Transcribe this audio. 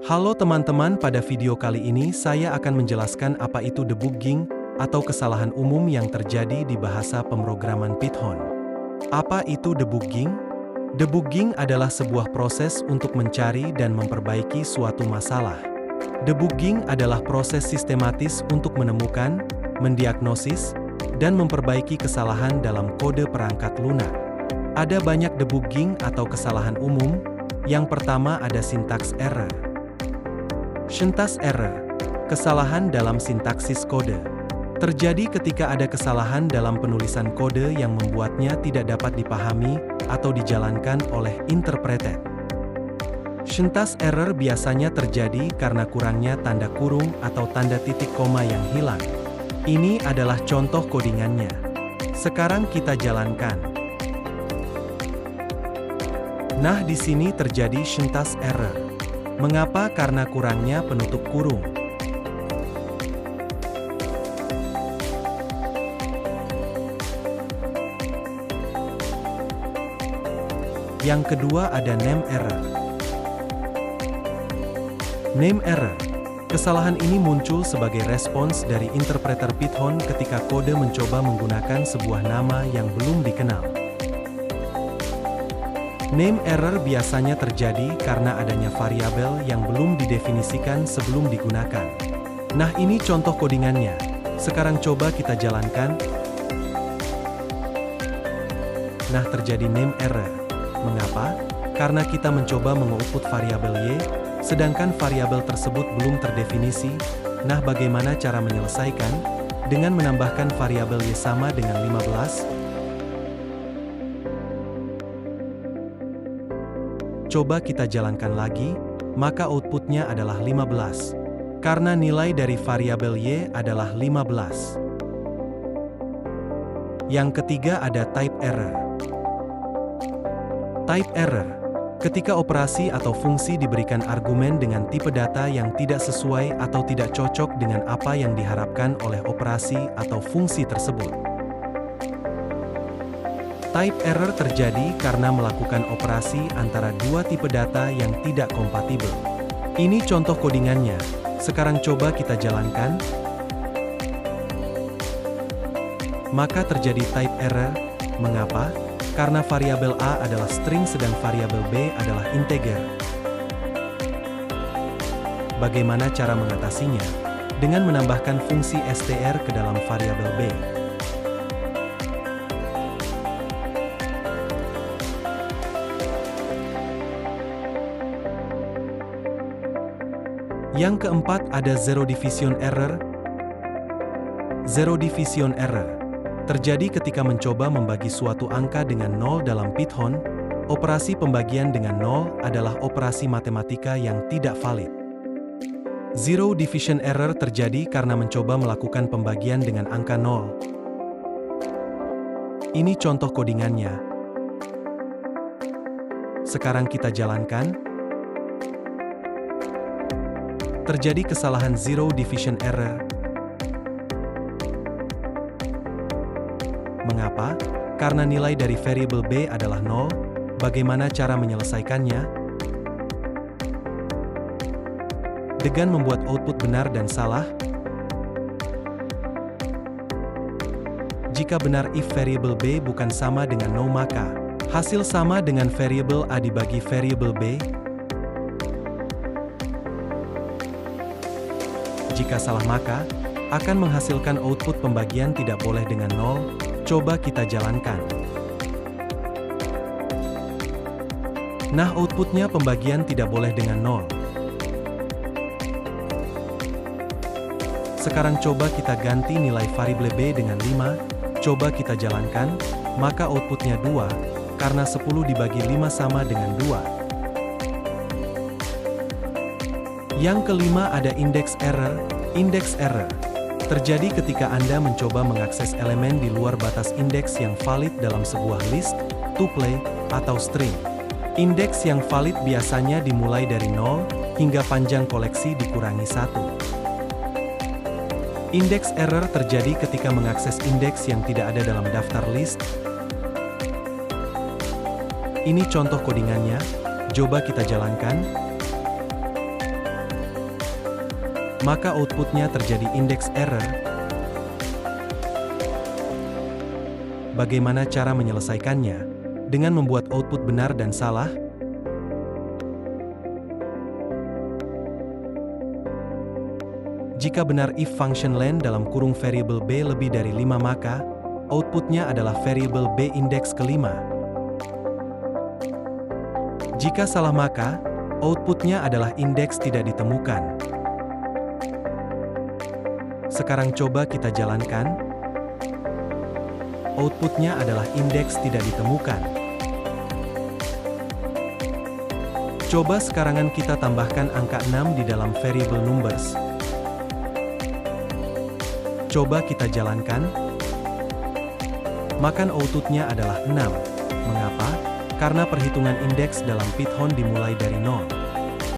Halo teman-teman, pada video kali ini saya akan menjelaskan apa itu debugging atau kesalahan umum yang terjadi di bahasa pemrograman Python. Apa itu debugging? Debugging adalah sebuah proses untuk mencari dan memperbaiki suatu masalah. Debugging adalah proses sistematis untuk menemukan, mendiagnosis, dan memperbaiki kesalahan dalam kode perangkat lunak. Ada banyak debugging atau kesalahan umum. Yang pertama ada syntax error. Syntax error, kesalahan dalam sintaksis kode. Terjadi ketika ada kesalahan dalam penulisan kode yang membuatnya tidak dapat dipahami atau dijalankan oleh interpreter. Syntax error biasanya terjadi karena kurangnya tanda kurung atau tanda titik koma yang hilang. Ini adalah contoh codingannya. Sekarang kita jalankan. Nah, di sini terjadi syntax error. Mengapa? Karena kurangnya penutup kurung. Yang kedua ada name error. Name error. Kesalahan ini muncul sebagai respons dari interpreter Python ketika kode mencoba menggunakan sebuah nama yang belum dikenal. Name error biasanya terjadi karena adanya variabel yang belum didefinisikan sebelum digunakan. Nah, ini contoh codingannya. Sekarang coba kita jalankan. Nah, terjadi name error. Mengapa? Karena kita mencoba mengoutput variabel y, sedangkan variabel tersebut belum terdefinisi. Nah, bagaimana cara menyelesaikan? Dengan menambahkan variabel y sama dengan 15. Coba kita jalankan lagi, maka outputnya adalah 15. Karena nilai dari variabel y adalah 15. Yang ketiga ada type error. Type error. Ketika operasi atau fungsi diberikan argumen dengan tipe data yang tidak sesuai atau tidak cocok dengan apa yang diharapkan oleh operasi atau fungsi tersebut. Type error terjadi karena melakukan operasi antara dua tipe data yang tidak kompatibel. Ini contoh codingannya. Sekarang coba kita jalankan. Maka terjadi type error. Mengapa? Karena variabel A adalah string sedang variabel B adalah integer. Bagaimana cara mengatasinya? Dengan menambahkan fungsi str ke dalam variabel B. Yang keempat ada zero division error. Zero division error terjadi ketika mencoba membagi suatu angka dengan 0 dalam Python. Operasi pembagian dengan 0 adalah operasi matematika yang tidak valid. Zero division error terjadi karena mencoba melakukan pembagian dengan angka 0. Ini contoh codingannya. Sekarang kita jalankan. Terjadi kesalahan zero division error. Mengapa? Karena nilai dari variabel B adalah 0. Bagaimana cara menyelesaikannya? Dengan membuat output benar dan salah. Jika benar if variabel B bukan sama dengan 0, maka hasil sama dengan variabel A dibagi variabel B. Jika salah maka akan menghasilkan output pembagian tidak boleh dengan 0. Coba kita jalankan. Nah, outputnya pembagian tidak boleh dengan 0. Sekarang coba kita ganti nilai variabel B dengan 5. Coba kita jalankan, maka outputnya 2, karena 10 dibagi 5 sama dengan 2. Yang kelima ada index error. Index error terjadi ketika Anda mencoba mengakses elemen di luar batas indeks yang valid dalam sebuah list, tuple, atau string. Indeks yang valid biasanya dimulai dari 0, hingga panjang koleksi dikurangi 1. Index error terjadi ketika mengakses indeks yang tidak ada dalam daftar list. Ini contoh codingannya. Coba kita jalankan. maka outputnya terjadi index error. Bagaimana cara menyelesaikannya? Dengan membuat output benar dan salah? Jika benar if function len dalam kurung variable b lebih dari 5 maka, outputnya adalah variable b indeks ke-5. Jika salah maka, outputnya adalah indeks tidak ditemukan. Sekarang coba kita jalankan. Outputnya adalah indeks tidak ditemukan. Coba sekarangan kita tambahkan angka 6 di dalam variable numbers. Coba kita jalankan. Maka outputnya adalah 6. Mengapa? Karena perhitungan indeks dalam Python dimulai dari 0.